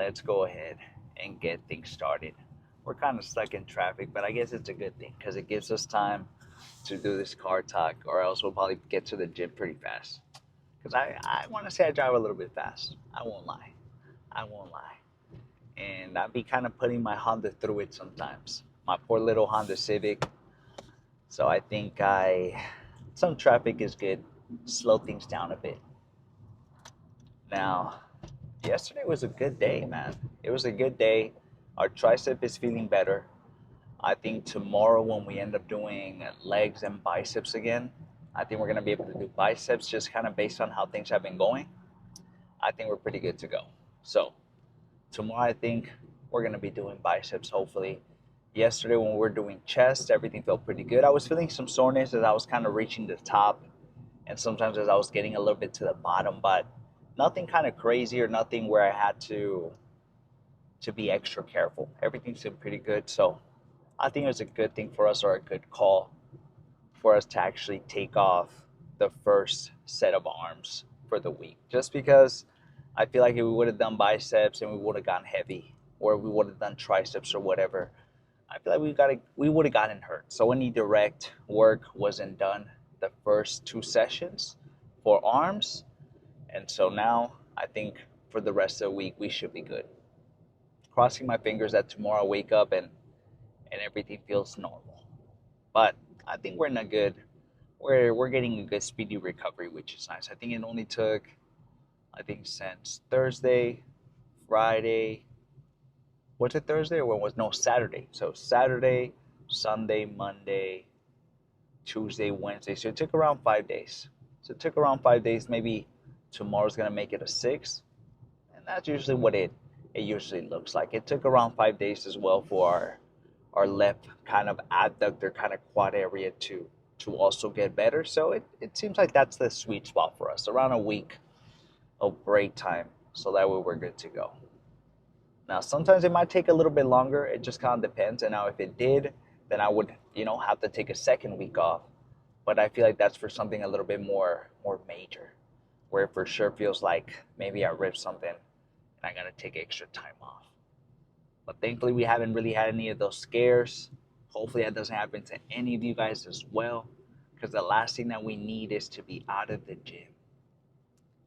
let's go ahead and get things started. We're kind of stuck in traffic, but I guess it's a good thing because it gives us time to do this car talk, or else we'll probably get to the gym pretty fast. Because I want to say I drive a little bit fast. I won't lie. I won't lie. And I'll be kind of putting my Honda through it sometimes. My poor little Honda Civic. So I think some traffic is good. Slow things down a bit. Now, yesterday was a good day, man. It was a good day. Our tricep is feeling better. I think tomorrow when we end up doing legs and biceps again, I think we're going to be able to do biceps just kind of based on how things have been going. I think we're pretty good to go. So tomorrow I think we're going to be doing biceps hopefully. Yesterday when we were doing chest, everything felt pretty good. I was feeling some soreness as I was kind of reaching the top and sometimes as I was getting a little bit to the bottom, but nothing kind of crazy or nothing where I had to be extra careful. Everything seemed pretty good. So I think it was a good thing for us, or a good call for us to actually take off the first set of arms for the week. Just because I feel like if we would have done biceps and we would have gotten heavy, or we would have done triceps or whatever, I feel like we would have gotten hurt. So any direct work wasn't done the first two sessions for arms. And so now I think for the rest of the week we should be good. Crossing my fingers that tomorrow I wake up and everything feels normal. But I think we're in a good we're getting a good speedy recovery, which is nice. I think it only took since Thursday, Friday, was it Thursday or when was no Saturday? So Saturday, Sunday, Monday, Tuesday, Wednesday. So it took around 5 days. So it took around 5 days. Maybe tomorrow's gonna make it a six, and that's usually what it usually looks like. It took around 5 days as well for our left kind of adductor kind of quad area to also get better. So it seems like that's the sweet spot for us, around a week of break time, so that way we're good to go. Now sometimes it might take a little bit longer, it just kind of depends. And now if it did, then I would have to take a second week off. But I feel like that's for something a little bit more major, where it for sure feels like maybe I ripped something and I gotta take extra time off. But thankfully, we haven't really had any of those scares. Hopefully, that doesn't happen to any of you guys as well, because the last thing that we need is to be out of the gym.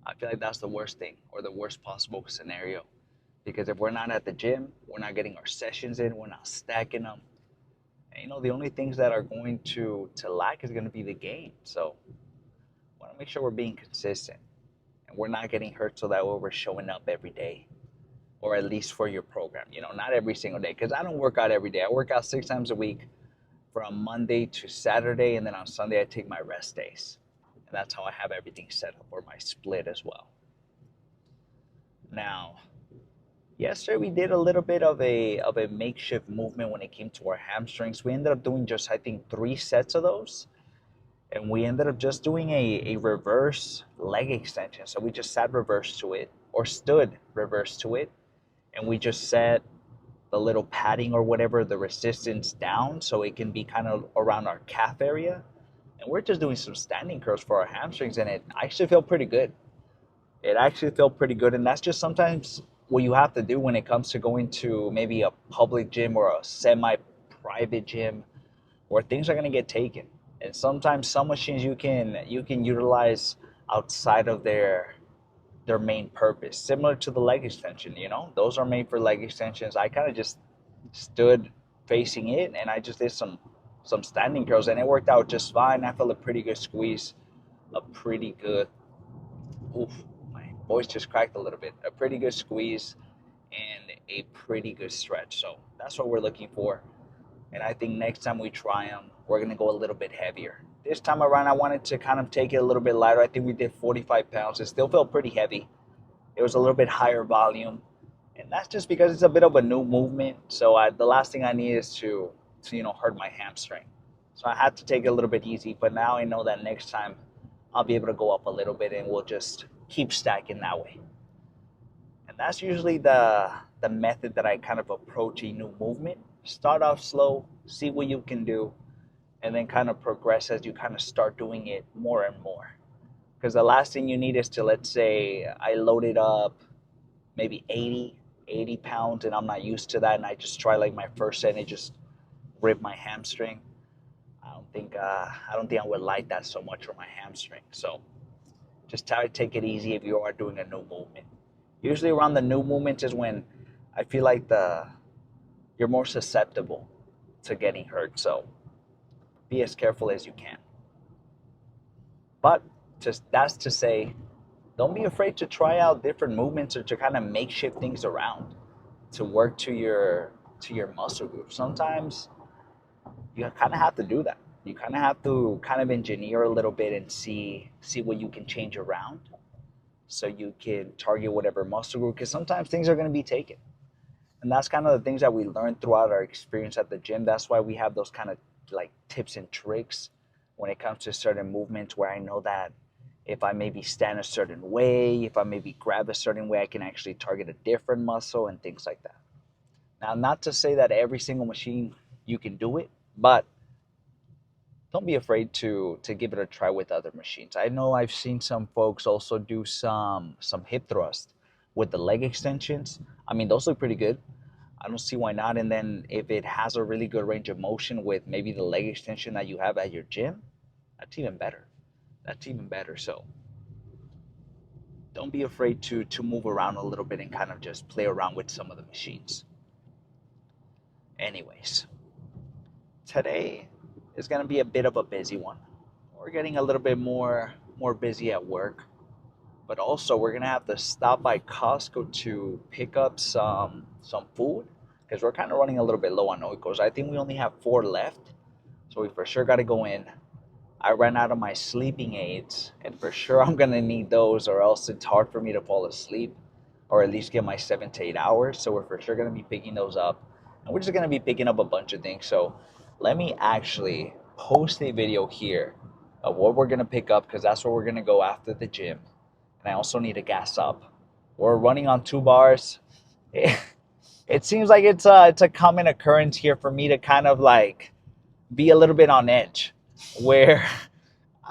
I feel like that's the worst thing, or the worst possible scenario. Because if we're not at the gym, we're not getting our sessions in, we're not stacking them. And the only things that are going to lack is going to be the gain. So, I want to make sure we're being consistent and we're not getting hurt, so that way we're showing up every day, or at least for your program. Not every single day, because I don't work out every day. I work out 6 times a week from Monday to Saturday, and then on Sunday I take my rest days. And that's how I have everything set up, or my split as well. Now, yesterday we did a little bit of a makeshift movement when it came to our hamstrings. We ended up doing just, I think, 3 sets of those. And we ended up just doing a reverse leg extension. So we just sat reverse to it, or stood reverse to it, and we just set the little padding or whatever, the resistance down, so it can be kind of around our calf area. And we're just doing some standing curls for our hamstrings, and it actually felt pretty good. It actually felt pretty good, and that's just sometimes what you have to do when it comes to going to maybe a public gym or a semi-private gym where things are going to get taken. And sometimes some machines you can utilize outside of their main purpose, similar to the leg extension. Those are made for leg extensions. I kind of just stood facing it, and I just did some standing curls, and it worked out just fine. I felt a pretty good squeeze, a pretty good, oof, my voice just cracked a little bit, a pretty good squeeze and a pretty good stretch. So that's what we're looking for. And I think next time we try them, we're going to go a little bit heavier. This time around, I wanted to kind of take it a little bit lighter. I think we did 45 pounds. It still felt pretty heavy. It was a little bit higher volume. And that's just because it's a bit of a new movement. So the last thing I need is to hurt my hamstring. So I had to take it a little bit easy. But now I know that next time I'll be able to go up a little bit, and we'll just keep stacking that way. And that's usually the method that I kind of approach a new movement. Start off slow, see what you can do, and then kind of progress as you kind of start doing it more and more. Because the last thing you need is to, let's say I loaded up maybe 80 80 pounds and I'm not used to that, and I just try like my first set and it just ripped my hamstring. I don't think I would like that so much for my hamstring. So just try to take it easy if you are doing a new movement. Usually around the new movements is when I feel like the you're more susceptible to getting hurt. So be as careful as you can. But just that's to say, don't be afraid to try out different movements or to kind of makeshift things around to work to your muscle group. Sometimes you kind of have to do that. You kind of have to kind of engineer a little bit and see what you can change around so you can target whatever muscle group, because sometimes things are going to be taken. And that's kind of the things that we learned throughout our experience at the gym. That's why we have those kind of like tips and tricks when it comes to certain movements, where I know that if I maybe stand a certain way, if I maybe grab a certain way, I can actually target a different muscle and things like that. Now, not to say that every single machine you can do it, but don't be afraid to give it a try with other machines. I know I've seen some folks also do some hip thrust with the leg extensions. I mean, those look pretty good. I don't see why not. And then if it has a really good range of motion with maybe the leg extension that you have at your gym, that's even better. That's even better. So don't be afraid to move around a little bit and kind of just play around with some of the machines. Anyways, today is going to be a bit of a busy one. We're getting a little bit more busy at work, but also we're going to have to stop by Costco to pick up some food because we're kind of running a little bit low on oikos. I think we only have 4 left, so we for sure got to go in. I ran out of my sleeping aids, and for sure I'm going to need those, or else it's hard for me to fall asleep or at least get my 7 to 8 hours. So we're for sure going to be picking those up, and we're just going to be picking up a bunch of things. So let me actually post a video here of what we're going to pick up, because that's where we're going to go after the gym. And I also need to gas up. We're running on 2 bars. It seems like it's a common occurrence here for me to kind of like be a little bit on edge, where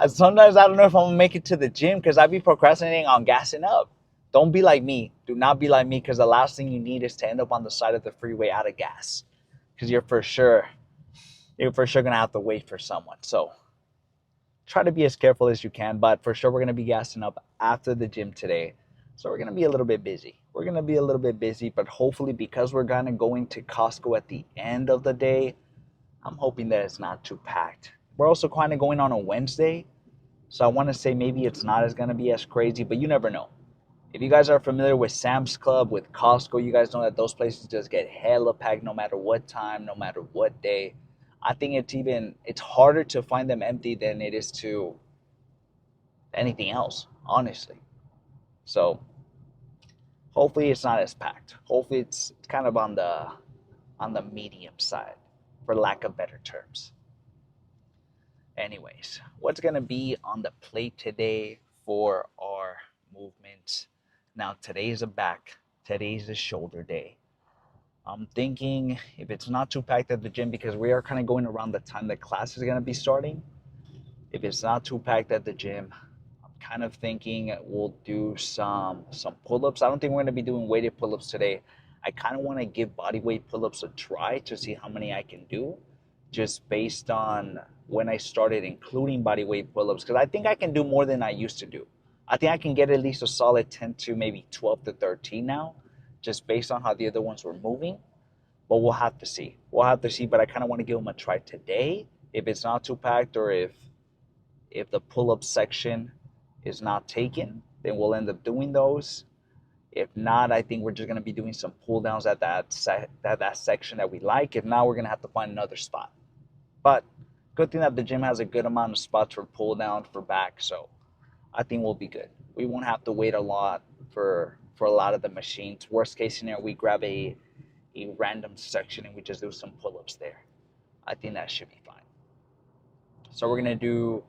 sometimes I don't know if I'm gonna make it to the gym because I be procrastinating on gassing up. Don't be like me. Do not be like me, because the last thing you need is to end up on the side of the freeway out of gas, because you're for sure gonna have to wait for someone. So try to be as careful as you can, but for sure we're gonna be gassing up after the gym today. So we're gonna be a little bit busy. But hopefully, because we're gonna go into Costco at the end of the day, I'm hoping that it's not too packed. We're also kind of going on a Wednesday, so I want to say maybe it's not as going to be as crazy, but you never know. If you guys are familiar with Sam's Club, with Costco, you guys know that those places just get hella packed no matter what time, no matter what day. I think it's harder to find them empty than it is to anything else, honestly. So hopefully it's not as packed. Hopefully it's kind of on the medium side, for lack of better terms. Anyways, what's going to be on the plate today for our movements? Now, today's a back, today's a shoulder day. I'm thinking if it's not too packed at the gym, because we are kind of going around the time the class is going to be starting. If it's not too packed at the gym, I'm kind of thinking we'll do some pull-ups. I don't think we're going to be doing weighted pull-ups today. I kind of want to give body weight pull-ups a try to see how many I can do, just based on when I started including body weight pull-ups, because I think I can do more than I used to do. I think I can get at least a solid 10 to maybe 12 to 13 now, just based on how the other ones were moving. But we'll have to see. But I kind of want to give them a try today. If it's not too packed, or if the pull-up section is not taken, then we'll end up doing those. If not, I think we're just going to be doing some pull downs at that section that we like. If not, we're going to have to find another spot. But good thing that the gym has a good amount of spots for pull down for back, so I think we'll be good. We won't have to wait a lot for a lot of the machines. Worst case scenario, we grab a random section and we just do some pull-ups there. I think that should be fine. So we're going to do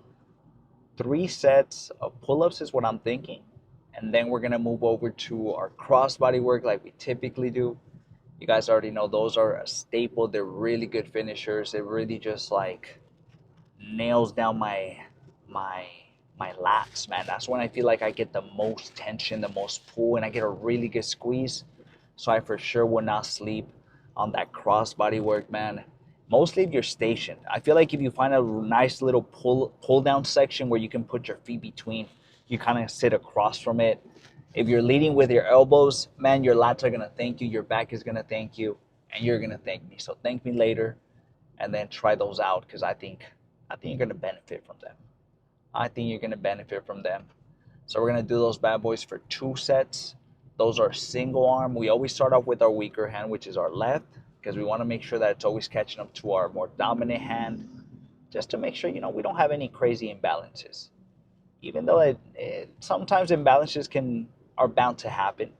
3 sets of pull-ups is what I'm thinking. And then we're going to move over to our crossbody work like we typically do. You guys already know those are a staple. They're really good finishers. It really just like nails down my lats, man. That's when I feel like I get the most tension, the most pull, and I get a really good squeeze. So I for sure will not sleep on that cross body work, man. Mostly if you're stationed. I feel like if you find a nice little pull down section where you can put your feet between, you kind of sit across from it. If you're leading with your elbows, man, your lats are gonna thank you, your back is gonna thank you, and you're gonna thank me. So thank me later, and then try those out because I think you're gonna benefit from them. I think you're gonna benefit from them. So we're gonna do those bad boys for 2 sets. Those are single arm. We always start off with our weaker hand, which is our left, because we want to make sure that it's always catching up to our more dominant hand, just to make sure we don't have any crazy imbalances. Even though sometimes imbalances are bound to happen.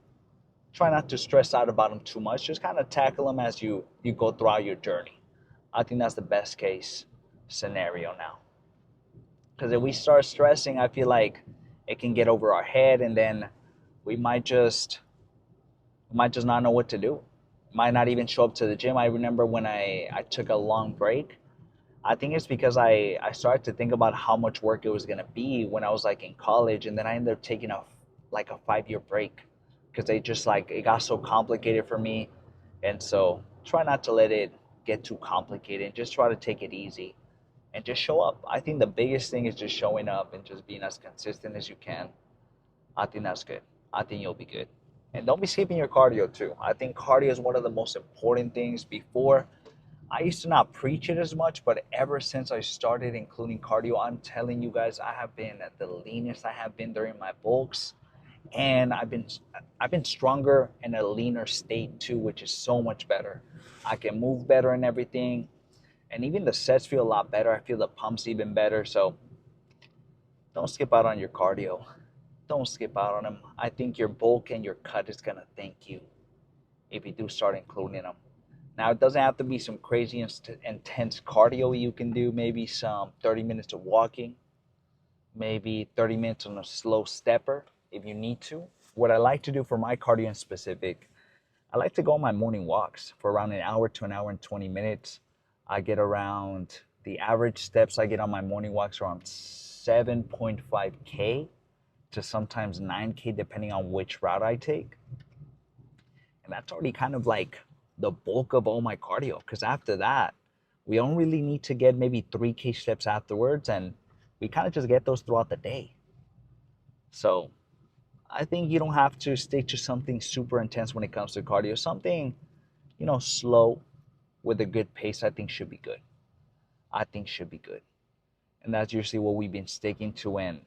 Try not to stress out about them too much. Just kind of tackle them as you go throughout your journey. I think that's the best case scenario now. Because if we start stressing, I feel like it can get over our head, and then we might just not know what to do. Might not even show up to the gym. I remember when I took a long break. I think it's because I started to think about how much work it was gonna be when I was like in college, and then I ended up taking a 5 year break because they just like it got so complicated for me, and so try not to let it get too complicated. Just try to take it easy and just show up. I think the biggest thing is just showing up and just being as consistent as you can. I think that's good. I think you'll be good. And don't be skipping your cardio too. I think cardio is one of the most important things. Before, I used to not preach it as much, but ever since I started including cardio, I'm telling you guys, I have been the leanest I have been during my bulks, and I've been stronger in a leaner state too, which is so much better. I can move better and everything, and even the sets feel a lot better. I feel the pumps even better. So don't skip out on your cardio. Don't skip out on them. I think your bulk and your cut is gonna thank you if you do start including them. Now, it doesn't have to be some crazy intense cardio you can do. Maybe some 30 minutes of walking, maybe 30 minutes on a slow stepper if you need to. What I like to do for my cardio in specific, I like to go on my morning walks for around an hour to an hour and 20 minutes. I get around the average steps I get on my morning walks around 7.5K to sometimes 9K depending on which route I take. And that's already kind of like the bulk of all my cardio. Because after that, we don't really need to get maybe 3K steps afterwards. And we kind of just get those throughout the day. So I think you don't have to stick to something super intense when it comes to cardio. Something, slow with a good pace, I think should be good. I think should be good. And that's usually what we've been sticking to. And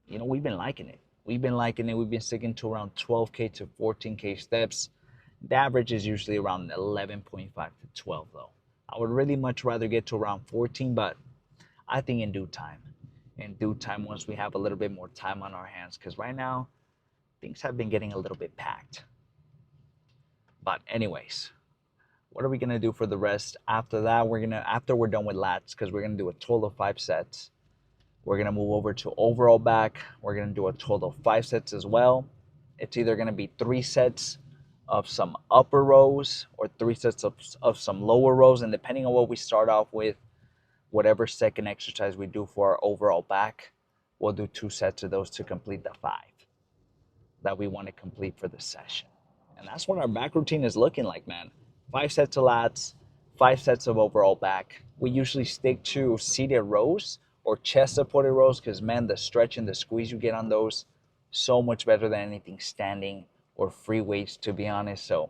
we've been liking it. We've been liking it. We've been sticking to around 12K to 14K steps. The average is usually around 11.5 to 12, though. I would really much rather get to around 14, but I think in due time. In due time, once we have a little bit more time on our hands, because right now, things have been getting a little bit packed. But anyways, what are we gonna do for the rest? After that, after we're done with lats, because we're gonna do a total of 5 sets. We're gonna move over to overall back. We're gonna do a total of 5 sets as well. It's either gonna be 3 sets of some upper rows or 3 sets of some lower rows. And depending on what we start off with, whatever second exercise we do for our overall back, we'll do 2 sets of those to complete the 5 that we want to complete for the session. And that's what our back routine is looking like, man. 5 sets of lats, 5 sets of overall back. We usually stick to seated rows or chest supported rows because, man, the stretch and the squeeze you get on those, so much better than anything standing or free weights, to be honest. So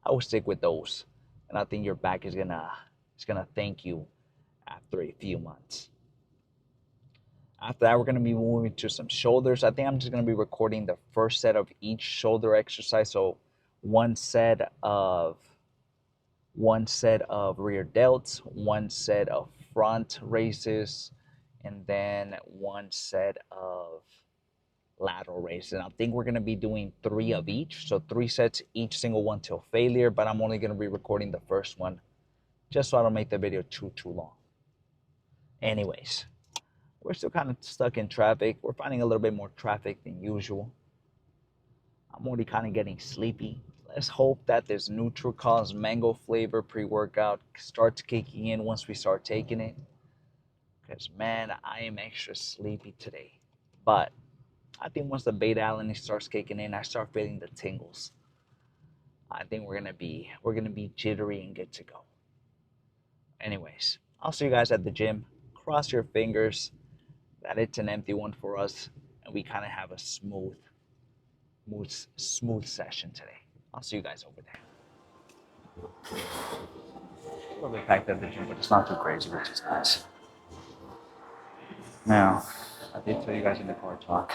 I will stick with those. And I think your back is gonna thank you after a few months. After that, we're going to be moving to some shoulders. I think I'm just going to be recording the first set of each shoulder exercise. So one set of rear delts, one set of front raises, and then one set of lateral raises. And I think we're going to be doing 3 of each. So 3 sets, each single one till failure. But I'm only going to be recording the first one just so I don't make the video too long. Anyways, we're still kind of stuck in traffic. We're finding a little bit more traffic than usual. I'm already kind of getting sleepy. Let's hope that this Nutricause mango flavor pre-workout starts kicking in once we start taking it. Because, man, I am extra sleepy today. But I think once the beta alanine starts kicking in, I start feeling the tingles. I think we're gonna be jittery and good to go. Anyways, I'll see you guys at the gym. Cross your fingers that it's an empty one for us, and we kind of have a smooth session today. I'll see you guys over there. A little bit packed at the gym, but it's not too crazy, which is nice. Now, I did tell you guys in the car talk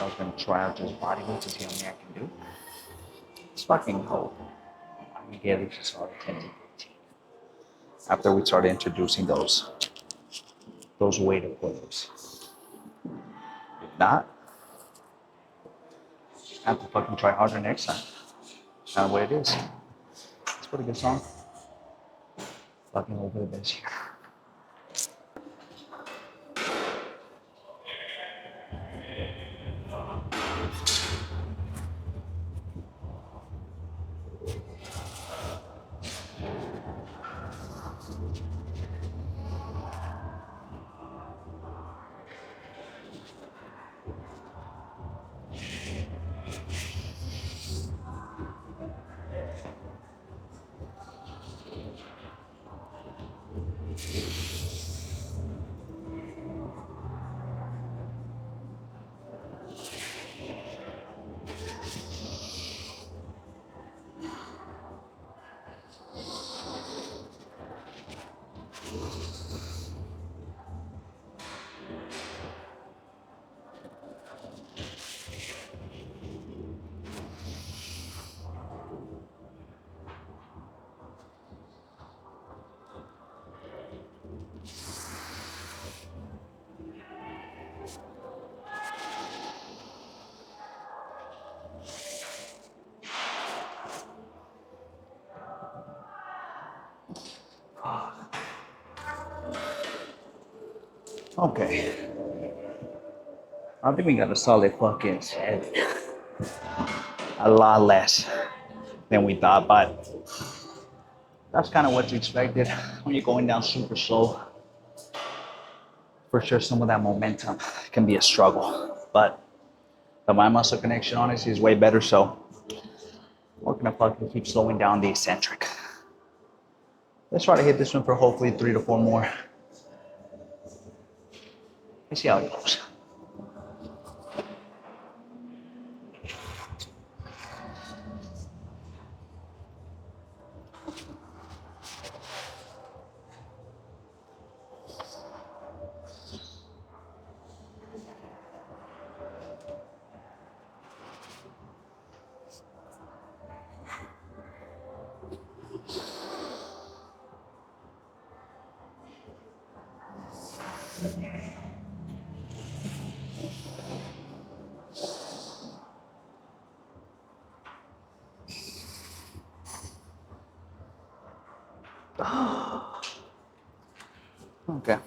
I was gonna try out this bodybuilding to see how many I can do. It's fucking cold. I can get it just started 10 to 15. After we started introducing those weight equivalents. If not, I have to fucking try harder next time. Kind of what it is. It's a pretty good song. Fucking over the best here. Okay. I think we got a solid fucking 7. A lot less than we thought, but that's kind of what's expected when you're going down super slow. For sure, some of that momentum can be a struggle, but the mind muscle connection honestly is way better, so we're gonna fucking keep slowing down the eccentric. Let's try to hit this one for hopefully 3 to 4 more. Let's see how it goes. Okay.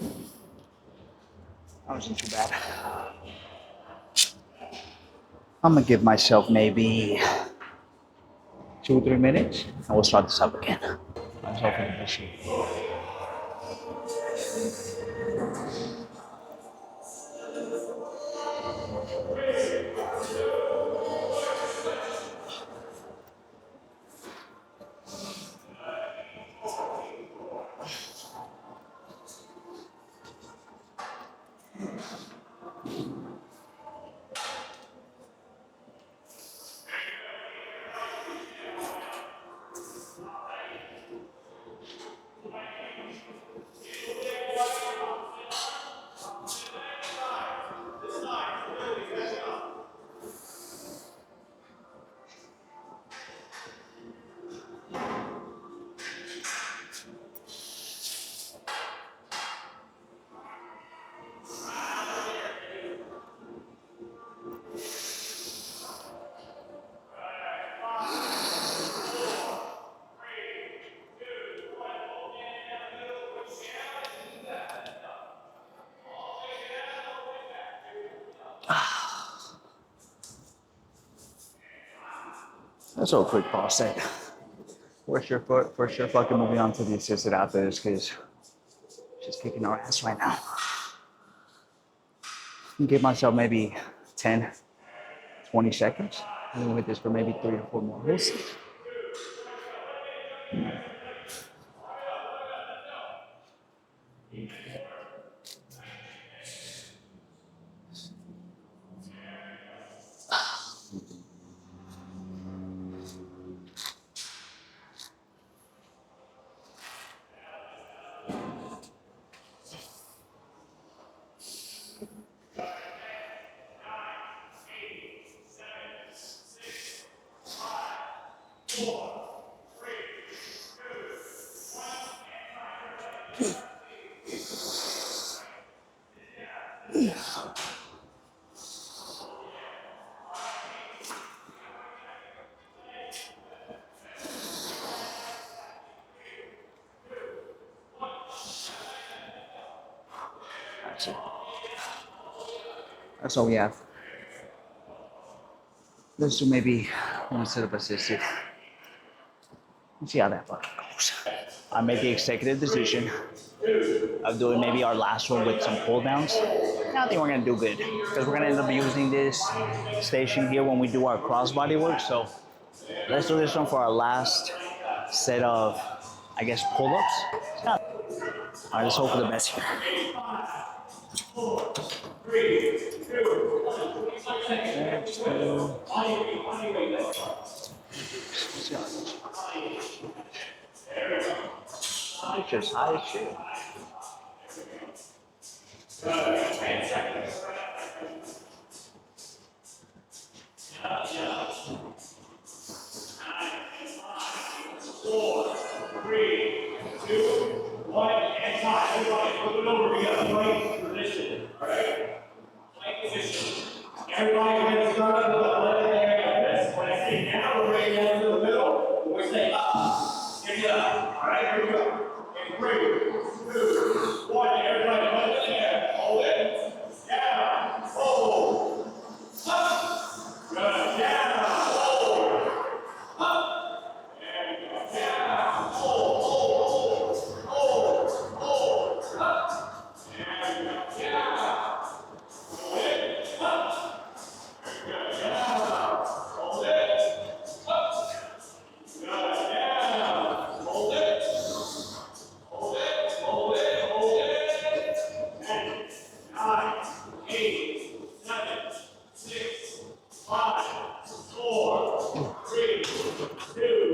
That wasn't too bad. I'm gonna give myself maybe 2 or 3 minutes, and we'll start this up again. I was hoping to push you. That's all quick pause set. For sure fucking moving on to the assisted after this because she's kicking our ass right now. Give myself maybe 10, 20 seconds I'm with this for maybe 3 to 4 more. We'll see. That's it. That's all we have. Let's do maybe one set of assisted. Let's see how that fucking goes. I made the executive decision of doing maybe our last one with some pull downs. I think we're gonna do good because we're gonna end up using this station here when we do our crossbody work. So let's do this one for our last set of, I guess, pull-ups. All right, let's hope for the best here. 4, 3, 2, 1. Just high as shit. Everybody going to start at the left hand. When I say down, we're right down to the middle. When we say up, get it up. All right, here we go. In 3, 2, 1. Everybody put it there. Hold it. Down. Hold. Up. Good. Down. Hold. Up. There we go. Down. Hold. Hold. Hold. Hold. Hold. Up. There we go. Down. Hold it. Up.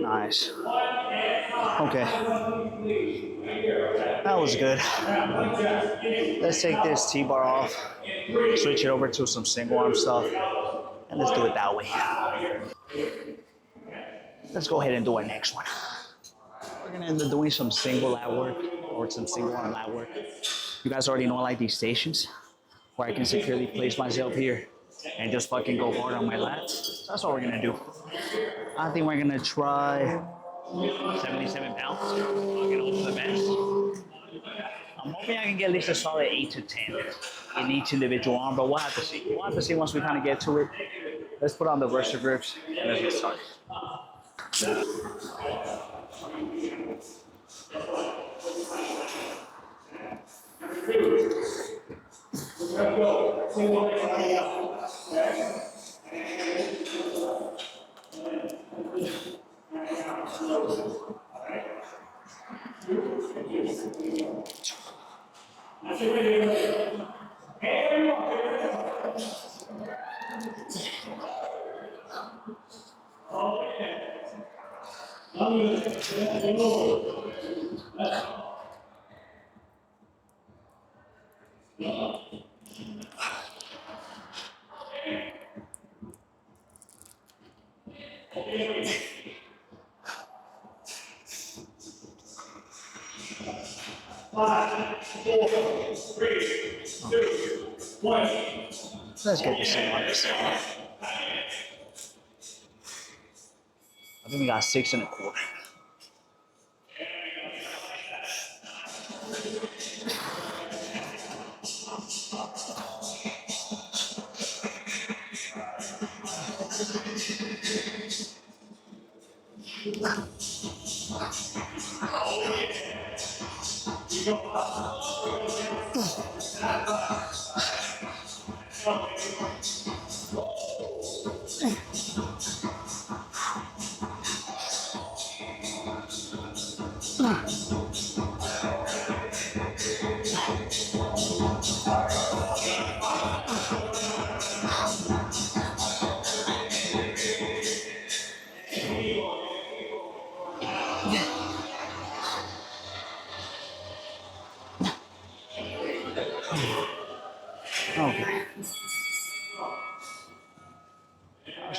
Nice. Okay. That was good. Let's take this T-bar off, switch it over to some single arm stuff, and let's do it that way. Let's go ahead and do our next one. We're gonna end up doing some single lat work or some single arm lat work. You guys already know I like these stations where I can securely place myself here and just fucking go hard on my lats. That's what we're gonna do. I think we're gonna try 77 pounds. I'll get over the best. I'm hoping I can get at least a solid 8 to 10 in each individual arm, but we'll have to see. We'll have to see once we kind of get to it. Let's put on the Versa grips and let's get started. Let's get this in on this. I think we got 6 1/4.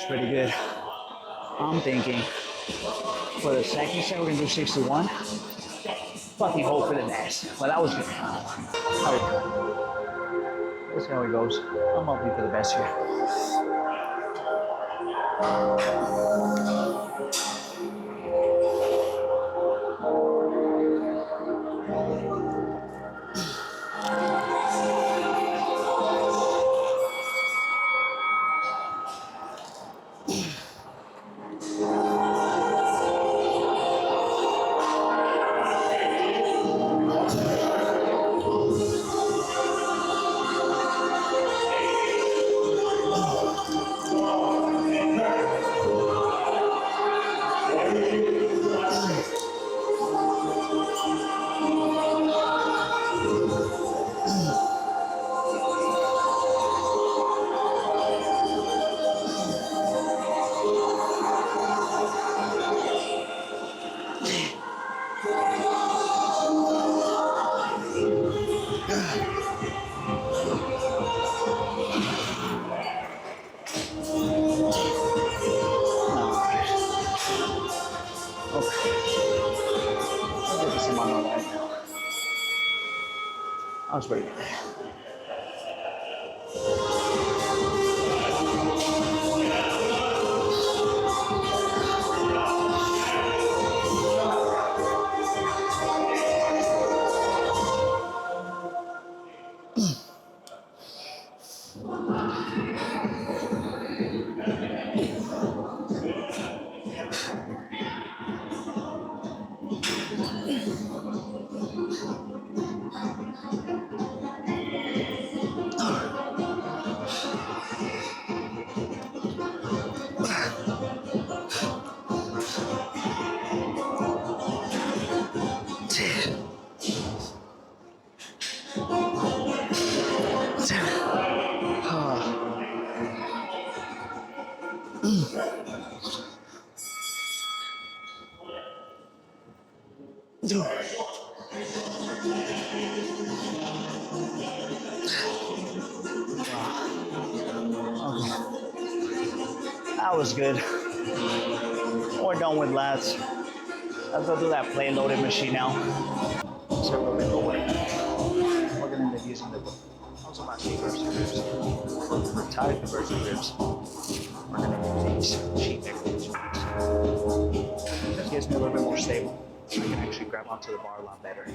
was pretty good. I'm thinking for the second set, we're gonna do 61. Fucking hope for the next. But that was good. Alright. Let's see how it goes. I'm hoping for the best here. That was pretty good. That was good. We're done with lats. Let's go do that play loaded machine now. So a little bit lower. We're gonna be using the also my fingers. I'm tired of the version grips. We're gonna use these cheap negligence grips. Just gets me a little bit more stable. I can actually grab onto the bar a lot better.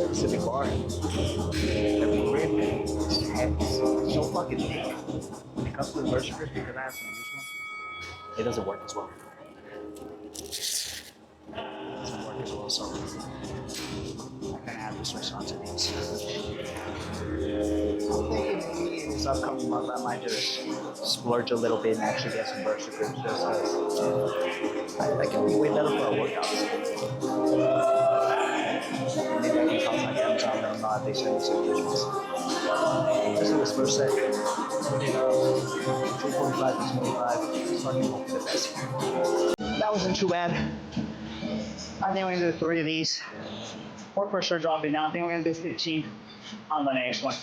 Specific bar. Every grip is heavy. It's so fucking thick. When it comes to the version grip, because I have some used ones, it doesn't work as well. It doesn't work as well, so I'm gonna have to switch onto these. I'm thinking maybe in this upcoming month I might just splurge a little bit and actually get some burst grips just because I can be way better for our workouts. Maybe I can contact Amazon, I don't know if they send me some used ones. This is this first set. 245 to 25. So I can hope for the best here. That wasn't too bad. I think we're gonna do 3 of these. More pressure dropping down. I think we're gonna do 15 on the next one.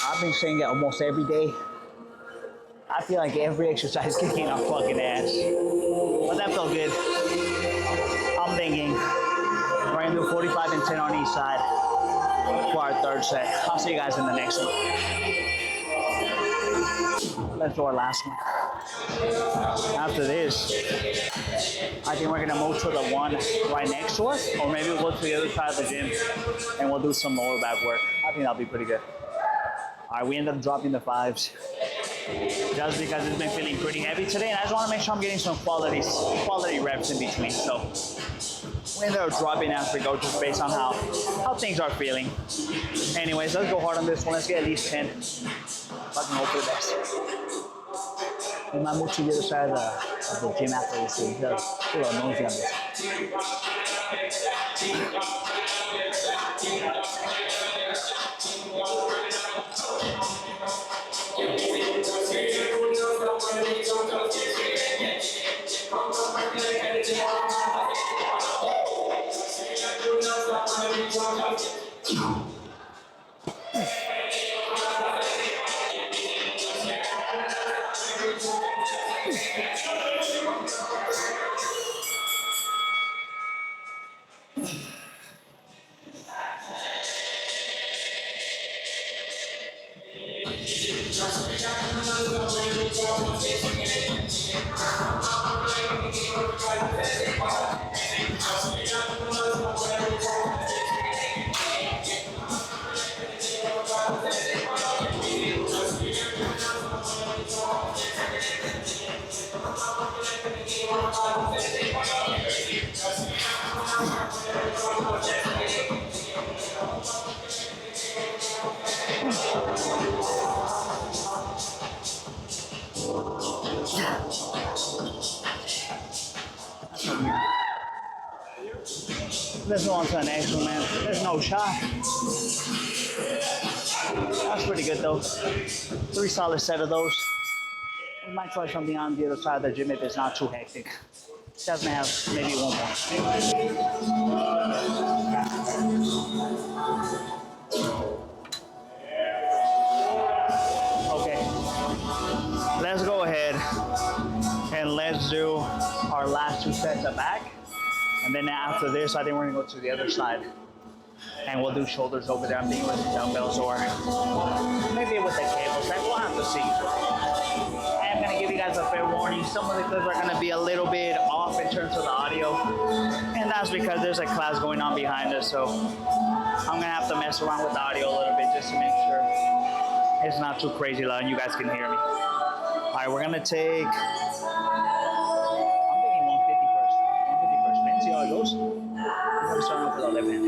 I've been saying it almost every day. I feel like every exercise kicking our fucking ass. But that felt good. I'm thinking we're gonna do 45 and 10 third set. I'll see you guys in the next one. Let's do our last one. After this, I think we're gonna move to the one right next to us, or maybe we'll go to the other side of the gym and we'll do some lower back work. I think that'll be pretty good. All right, we ended up dropping the fives just because it's been feeling pretty heavy today, and I just want to make sure I'm getting some quality reps in between. So we ended up dropping as we go, just based on how things are feeling. Anyways, let's go hard on this one. Let's get at least 10. Fucking hope for the best. We might move to the other side of the gym after this. So it's a little nosy on this. Let's go on to the next one, man. There's no shot. That's pretty good though. 3 solid set of those. We might try something on the other side of the gym if it's not too hectic. Just may have maybe one more. Okay. Let's go ahead and let's do our last 2 sets of back. And then after this, I think we're gonna go to the other side and we'll do shoulders over there. I'm thinking with the dumbbells or maybe with the cables. Like, we'll have to see. I am gonna give you guys a fair warning. Some of the clips are gonna be a little bit off in terms of the audio. And that's because there's a class going on behind us. So I'm gonna have to mess around with the audio a little bit just to make sure it's not too crazy loud and you guys can hear me. All right, we're gonna take, see how it goes. I'm gonna start off with our left hand.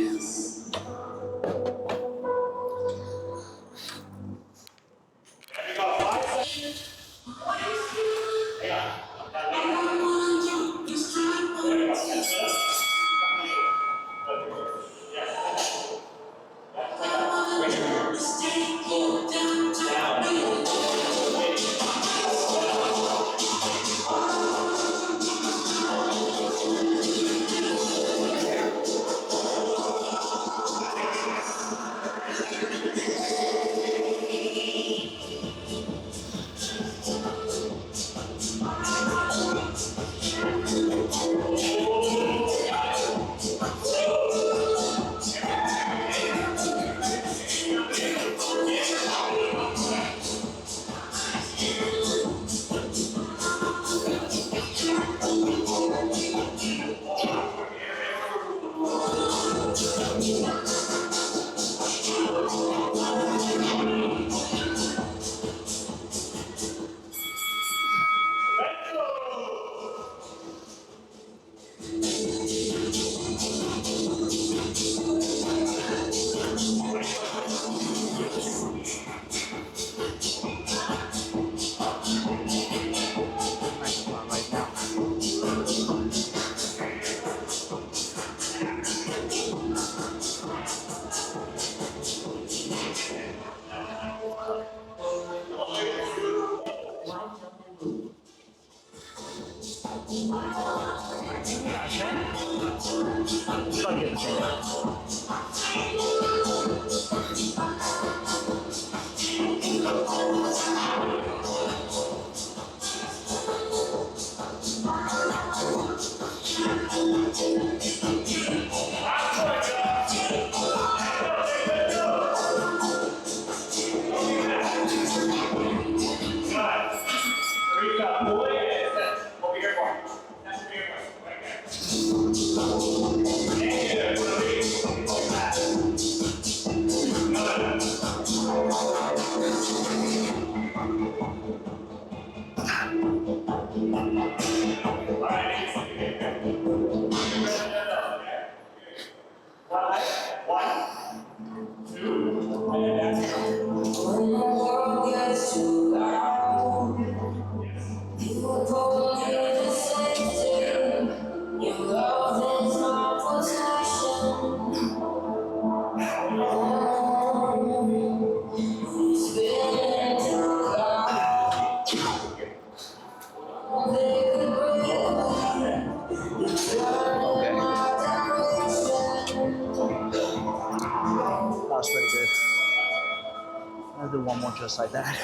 do one more just like that.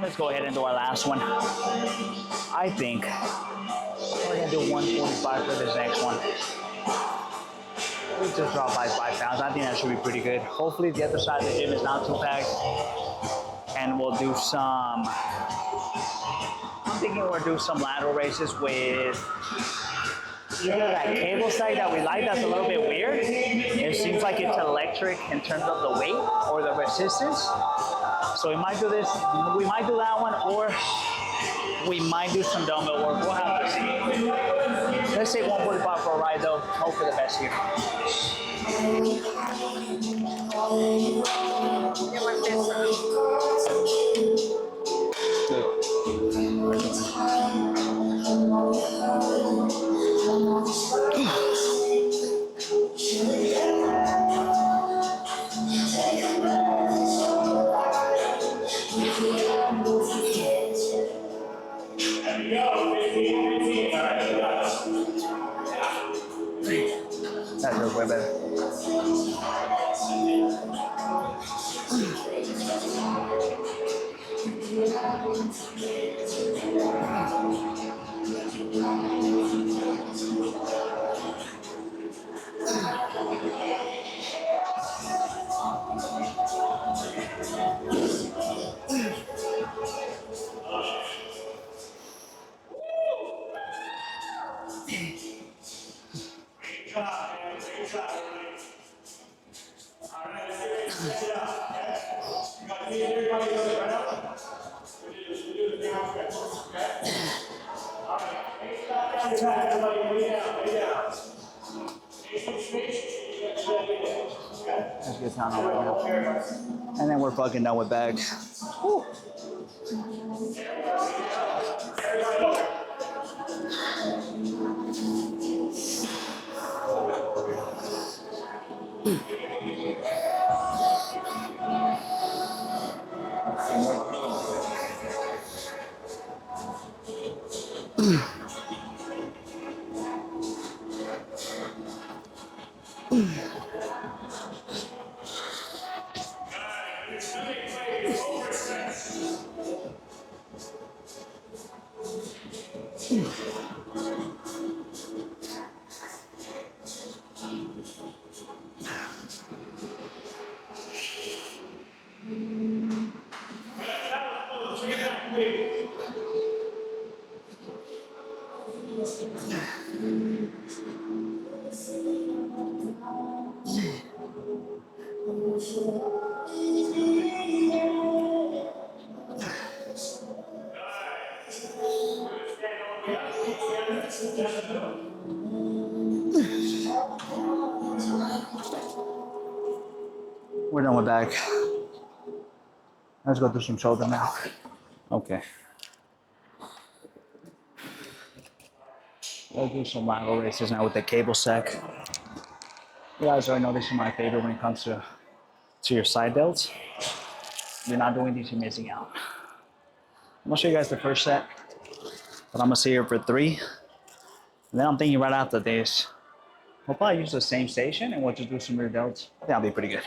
Let's go ahead and do our last one. I think we're gonna do 145 for this next one. We just dropped by 5 pounds. I think that should be pretty good. Hopefully the other side of the gym is not too packed. And we'll do some, I'm thinking we'll do some lateral raises with that cable side that we like. That's a little bit weird. It seems like it's electric in terms of the weight or the resistance. So we might do this, we might do that one, or we might do some dumbbell work. We'll have to see. Let's take 145 for a ride though. Hope for the best here. That feels way better. Let's get down right now. And then we're fucking done with bags. Woo. We're done with back. Let's go do some shoulder now. Okay. We'll do some lateral raises now with the cable sack. You guys already know this is my favorite when it comes to your side delts. You're not doing these, you're missing out. I'm gonna show you guys the first set, but I'm gonna sit here for 3. And then I'm thinking right after this, we'll probably use the same station and we'll just do some rear delts. I think that'll be pretty good.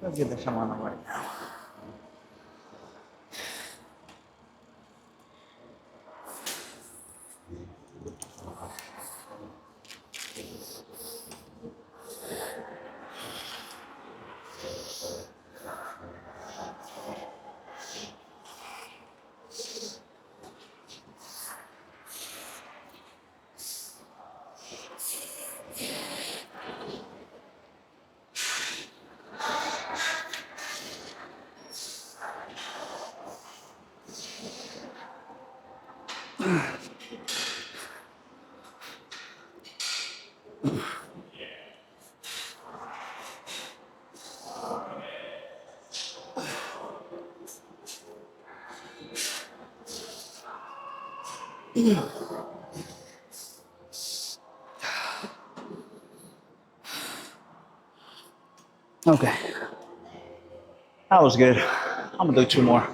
Let's get this on right now. Okay, that was good. I'm gonna do 2 more.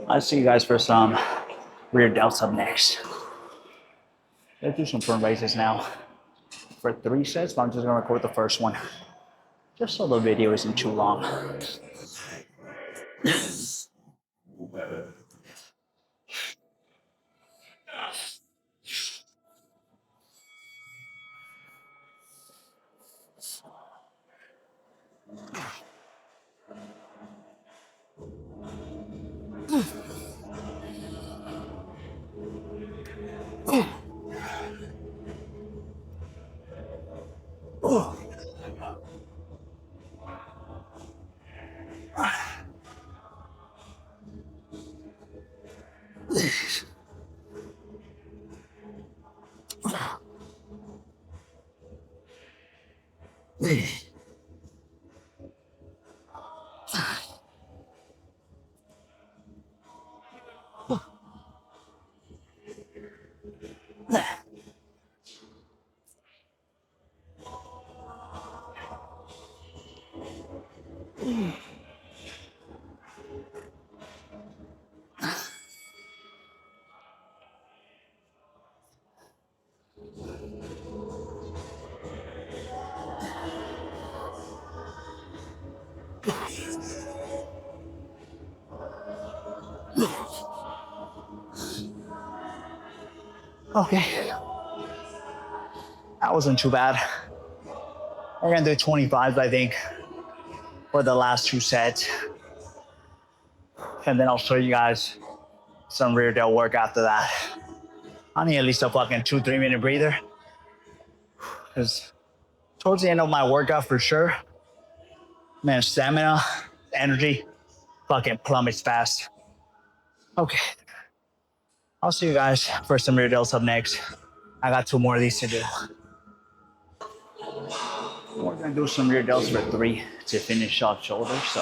I'll see you guys for some rear delts up next. Let's do some front raises now for 3 sets, but I'm just gonna record the first one just so the video isn't too long. Okay, that wasn't too bad. We're gonna do 25, I think, for the last 2 sets. And then I'll show you guys some rear delt work after that. I need at least a fucking 2-3 minute breather. Because towards the end of my workout for sure, man, stamina, energy, fucking plummets fast. Okay. I'll see you guys for some rear delts up next. I got 2 more of these to do. We're gonna do some rear delts for 3 to finish off shoulders. So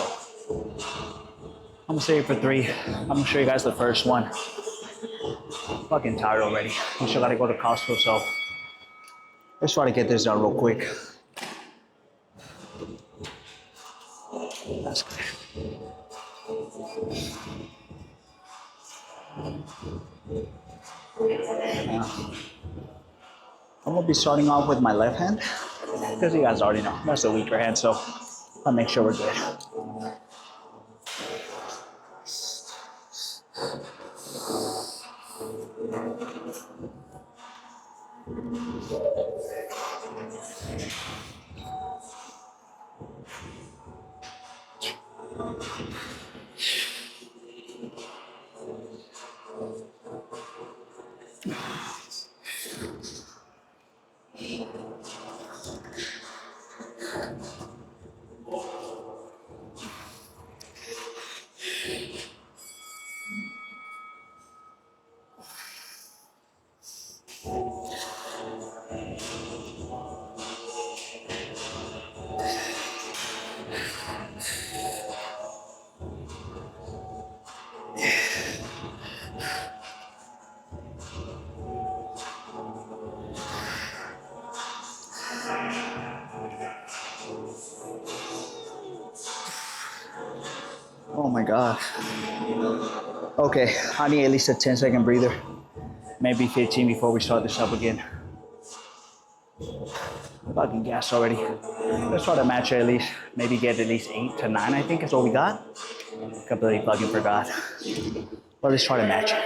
I'm gonna say it for 3. I'm gonna show you guys the first one. I'm fucking tired already. I still gotta go to Costco, so let's try to get this done real quick. That's good. I'm gonna be starting off with my left hand because you guys already know that's the weaker hand, so I'll make sure we're good. Oh my God. Okay, I need at least a 10-second breather, maybe 15 before we start this up again. Fucking gas already. Let's try to match it at least, maybe get at least 8 to 9, I think is what we got. Completely fucking forgot. But let's try to match it.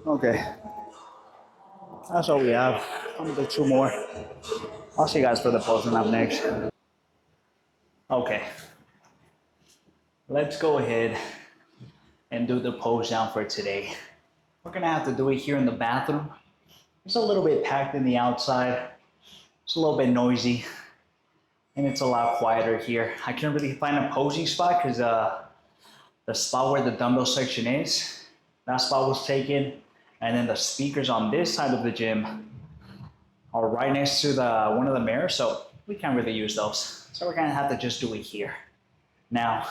Okay, that's all we have. I'm gonna do two more. I'll see you guys for the posing up next. Okay, let's go ahead and do the pose down for today. We're gonna have to do it here in the bathroom. It's a little bit packed in the outside. It's a little bit noisy, and it's a lot quieter here. I can't really find a posing spot because the spot where the dumbbell section is, that spot was taken, and then the speakers on this side of the gym are right next to the one of the mirrors, so we can't really use those. So we're gonna have to just do it here. Now,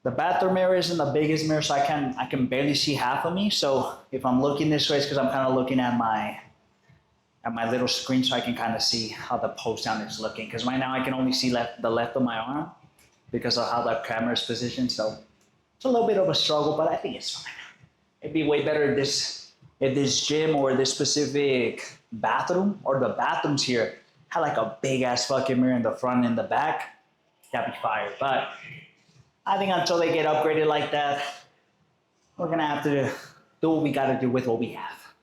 the bathroom mirror isn't the biggest mirror, so I can barely see half of me. So if I'm looking this way, it's because I'm kind of looking at my little screen, so I can kind of see how the post down is looking. Because right now I can only see the left of my arm because of how the camera is positioned. So it's a little bit of a struggle, but I think it's fine. It'd be way better if this gym or this specific bathroom or the bathrooms here had like a big ass fucking mirror in the front and the back. That'd be fire. But I think until they get upgraded like that, we're gonna have to do what we gotta do with what we have.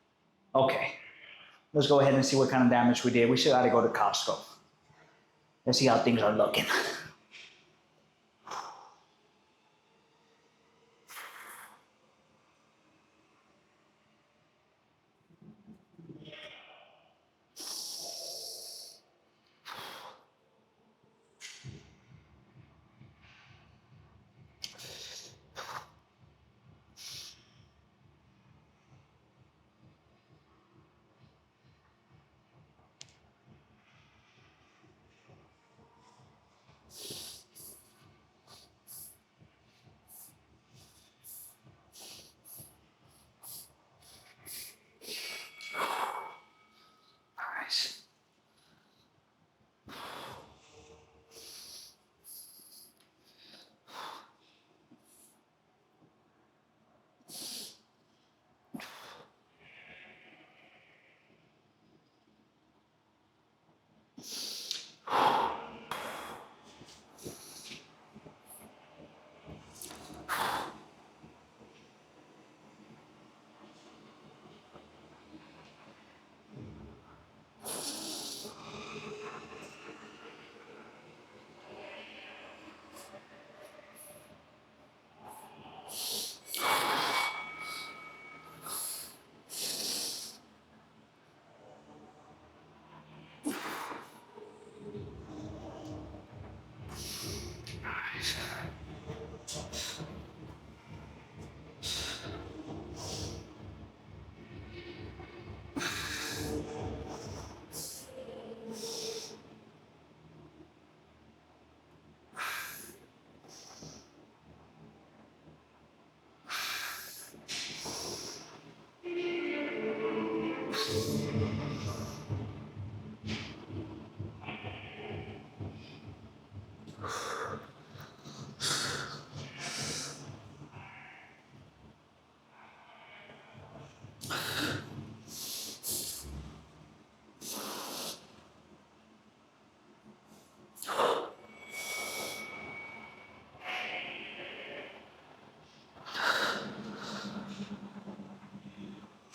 Okay, let's go ahead and see what kind of damage we did. We should gotta go to Costco. Let's see how things are looking.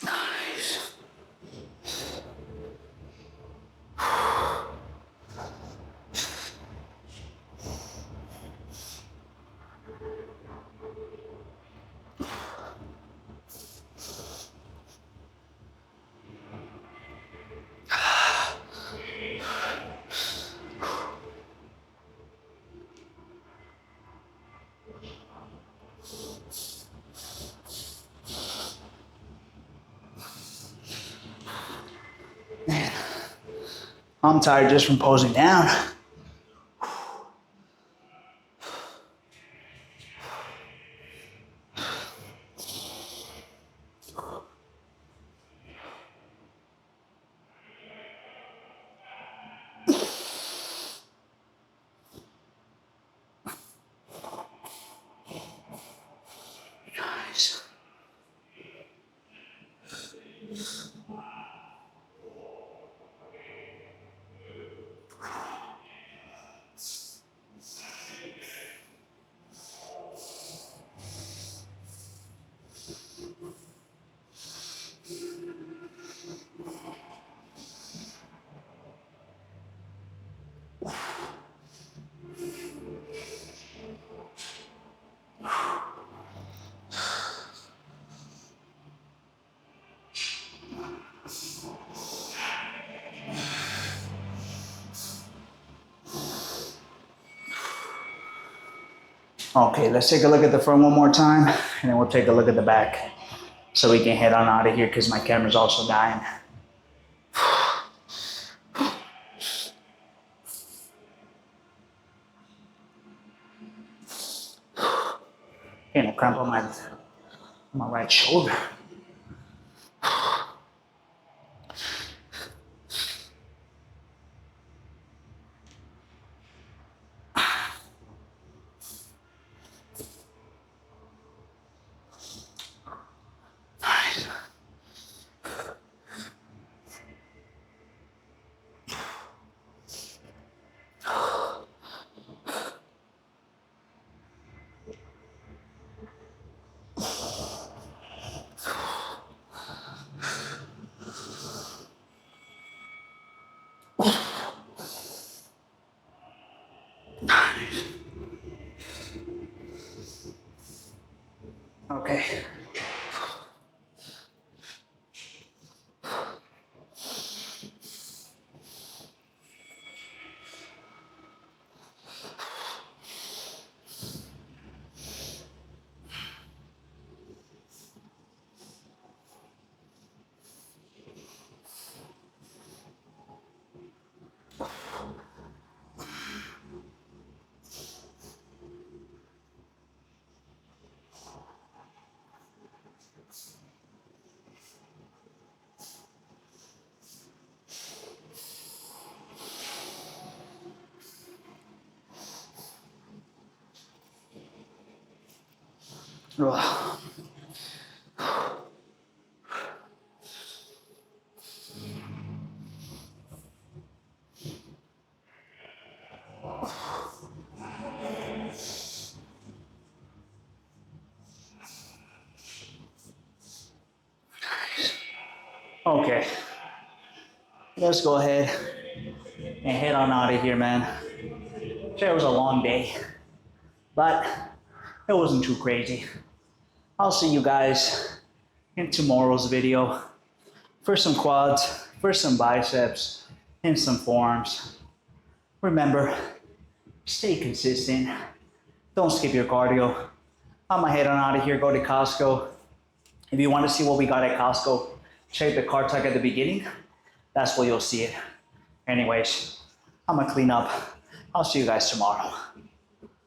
Nice. Man, I'm tired just from posing down. Nice. Okay, let's take a look at the front one more time, and then we'll take a look at the back so we can head on out of here because my camera's also dying. Getting a cramp on my right shoulder. Okay. Ugh. Okay, let's go ahead and head on out of here, man. It was a long day, but it wasn't too crazy. I'll see you guys in tomorrow's video for some quads, for some biceps, and some forearms. Remember, stay consistent. Don't skip your cardio. I'm gonna head on out of here, go to Costco. If you want to see what we got at Costco, check the card tag at the beginning. That's where you'll see it. Anyways, I'm gonna clean up. I'll see you guys tomorrow.